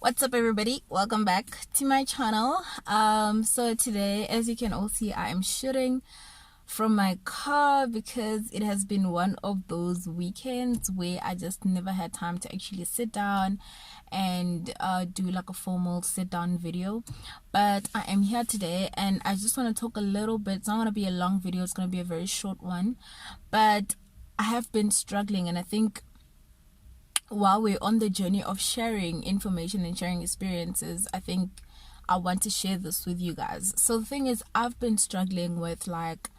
What's up, everybody? Welcome back to my channel. So today, as you can all see, I am shooting from my car because it has been one of those weekends where I just never had time to actually sit down and do like a formal sit down video. But I am here today and I just want to talk a little bit. It's not going to be a long video, it's going to be a very short one, but I have been struggling, and I think while we're on the journey of sharing information and sharing experiences, I think I want to share this with you guys. So the thing is, I've been struggling with like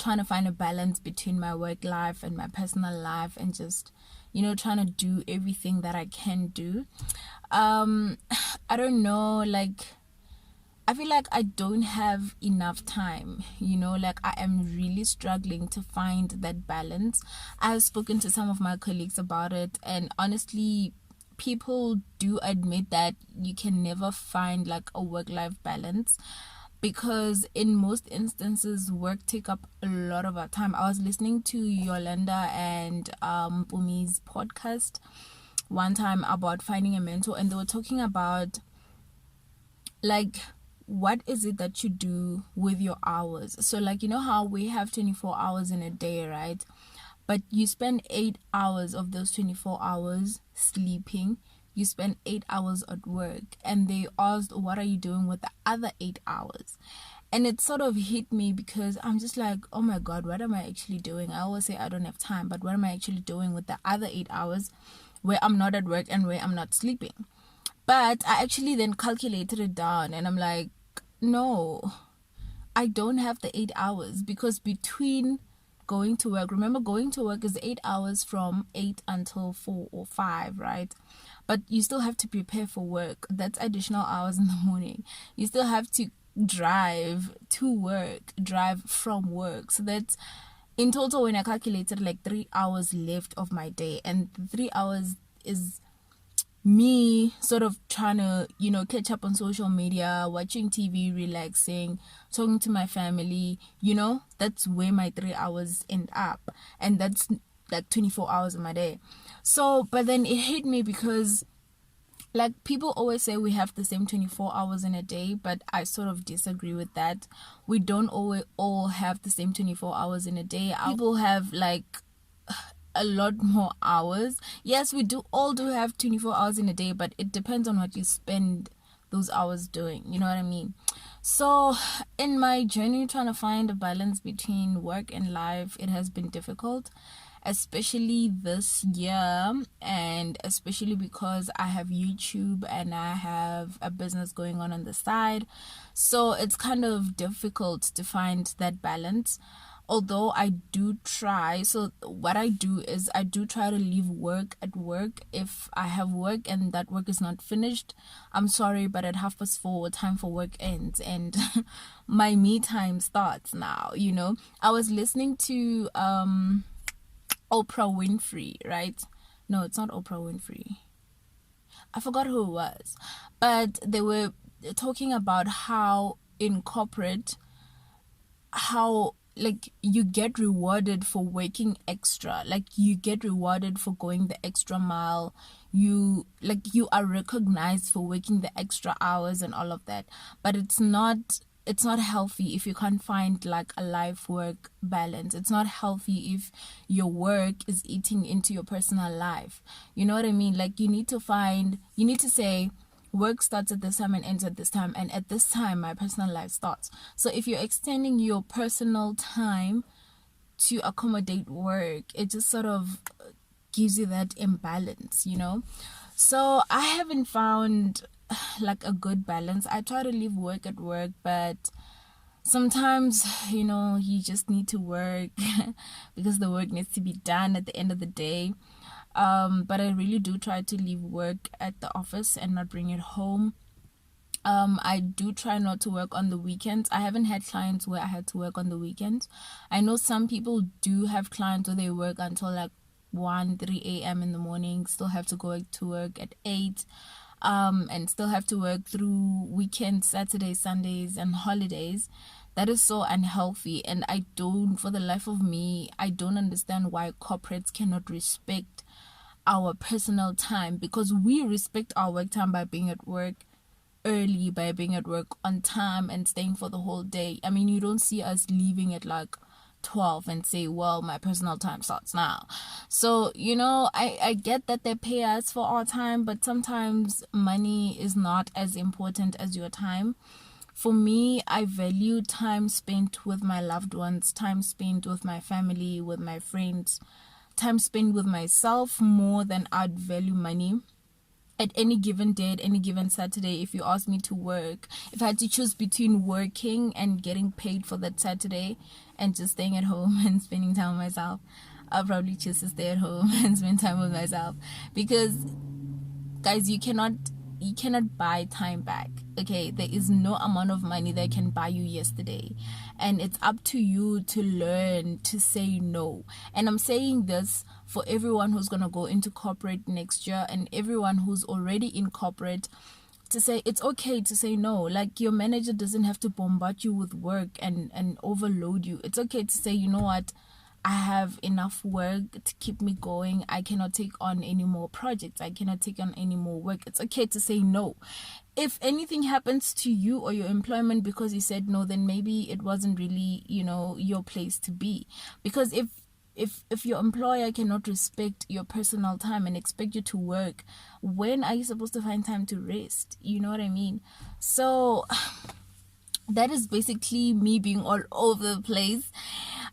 trying to find a balance between my work life and my personal life, and just trying to do everything that I can do. I don't know, like I feel like I don't have enough time, like I am really struggling to find that balance. I've spoken to some of my colleagues about it, and honestly, people do admit that you can never find like a work-life balance, because in most instances work take up a lot of our time. I was listening to Yolanda and Bumi's podcast one time about finding a mentor, and they were talking about like what is it that you do with your hours. So like, how we have 24 hours in a day, right? But you spend 8 hours of those 24 hours sleeping, you spend 8 hours at work, and they asked, what are you doing with the other 8 hours? And it sort of hit me, because I'm just like, oh my god, what am I actually doing? I always say I don't have time, but what am I actually doing with the other 8 hours where I'm not at work and where I'm not sleeping? But I actually then calculated it down, and I'm like, no, I don't have the 8 hours, because between going to work, remember going to work is 8 hours from 8 until 4 or 5, right? But you still have to prepare for work. That's additional hours in the morning. You still have to drive to work, drive from work. So that's in total, when I calculated, like 3 hours left of my day, and 3 hours is me sort of trying to catch up on social media, watching TV, relaxing, talking to my family. That's where my 3 hours end up, and that's like 24 hours of my day. So but then it hit me, because like people always say we have the same 24 hours in a day, but I sort of disagree with that. We don't always all have the same 24 hours in a day. People have like a lot more hours. Yes, we all do have 24 hours in a day, but it depends on what you spend those hours doing, you know what I mean? So in my journey trying to find a balance between work and life, it has been difficult, especially this year, and especially because I have YouTube and I have a business going on the side. So it's kind of difficult to find that balance, although I do try. So what I do is I do try to leave work at work. If I have work and that work is not finished, I'm sorry, but at 4:30 time for work ends, and my me time starts now. I was listening to Oprah Winfrey, right? No, it's not Oprah Winfrey. I forgot who it was, but they were talking about how in corporate, how like you get rewarded for working extra, like you get rewarded for going the extra mile, you are recognized for working the extra hours and all of that. But it's not healthy if you can't find like a life work balance. It's not healthy if your work is eating into your personal life. You know what I mean? Like you need to say work starts at this time and ends at this time, and at this time my personal life starts. So if you're extending your personal time to accommodate work, it just sort of gives you that imbalance. So I haven't found like a good balance. I try to leave work at work, but sometimes you just need to work because the work needs to be done at the end of the day. But I really do try to leave work at the office and not bring it home. I do try not to work on the weekends. I haven't had clients where I had to work on the weekends. I know some people do have clients where they work until like 3 a.m. in the morning, still have to go to work at 8, and still have to work through weekends, Saturdays, Sundays, and holidays. That is so unhealthy, and for the life of me, I don't understand why corporates cannot respect our personal time, because we respect our work time by being at work early, by being at work on time and staying for the whole day. I mean, you don't see us leaving at like 12 and say, well, my personal time starts now. So, you know, I get that they pay us for our time, but sometimes money is not as important as your time. For me, I value time spent with my loved ones, time spent with my family, with my friends, time spent with myself more than I'd value money. At any given day, at any given Saturday, if you ask me to work, if I had to choose between working and getting paid for that Saturday and just staying at home and spending time with myself, I'll probably choose to stay at home and spend time with myself. Because, guys, you cannot buy time back. Okay, there is no amount of money that can buy you yesterday, and it's up to you to learn to say no. And I'm saying this for everyone who's gonna go into corporate next year and everyone who's already in corporate, to say it's okay to say no. Like, your manager doesn't have to bombard you with work and overload you. It's okay to say, you know what, I have enough work to keep me going. I cannot take on any more projects. I cannot take on any more work. It's okay to say no. If anything happens to you or your employment because you said no, then maybe it wasn't really, you know, your place to be. Because if your employer cannot respect your personal time and expect you to work, when are you supposed to find time to rest? You know what I mean? So that is basically me being all over the place.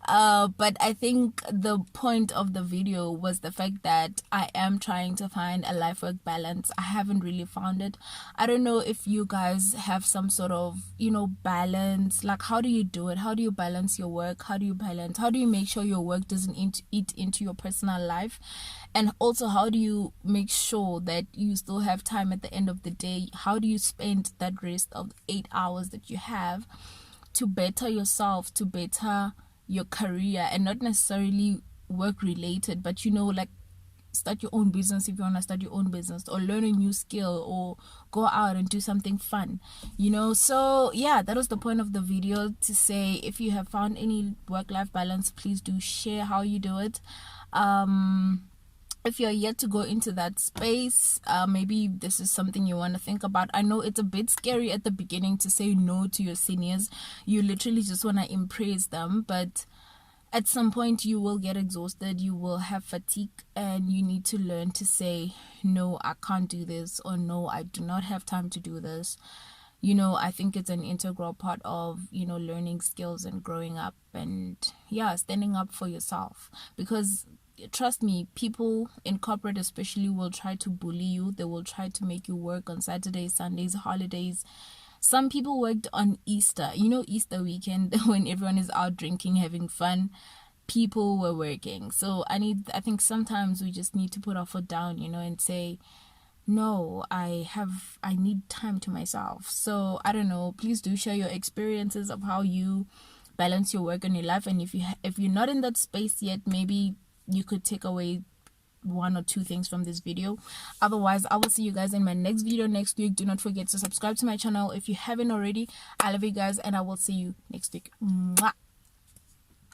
But I think the point of the video was the fact that I am trying to find a life-work balance. I haven't really found it. I don't know if you guys have some sort of, you know, balance. Like, how do you do it? How do you balance your work? How do you make sure your work doesn't eat into your personal life? And also, how do you make sure that you still have time at the end of the day? How do you spend that rest of 8 hours that you have to better yourself, to better your career, and not necessarily work related, but, you know, like, start your own business if you want to start your own business, or learn a new skill, or go out and do something fun, you know? So yeah, that was the point of the video, to say if you have found any work-life balance, please do share how you do it. If you're yet to go into that space, maybe this is something you want to think about. I know it's a bit scary at the beginning to say no to your seniors. You literally just want to impress them, but at some point you will get exhausted, you will have fatigue, and you need to learn to say, no, I can't do this, or no, I do not have time to do this. You know, I think it's an integral part of, you know, learning skills and growing up, and yeah, standing up for yourself. Because trust me, people in corporate especially will try to bully you. They will try to make you work on Saturdays, Sundays, holidays. Some people worked on Easter, you know, Easter weekend, when everyone is out drinking, having fun. People were working. So I think sometimes we just need to put our foot down, you know, and say, no, I need time to myself. So I don't know, please do share your experiences of how you balance your work and your life. And if you're not in that space yet, maybe you could take away 1 or 2 things from this video. Otherwise, I will see you guys in my next video next week. Do not forget to subscribe to my channel if you haven't already. I love you guys, and I will see you next week. Mwah.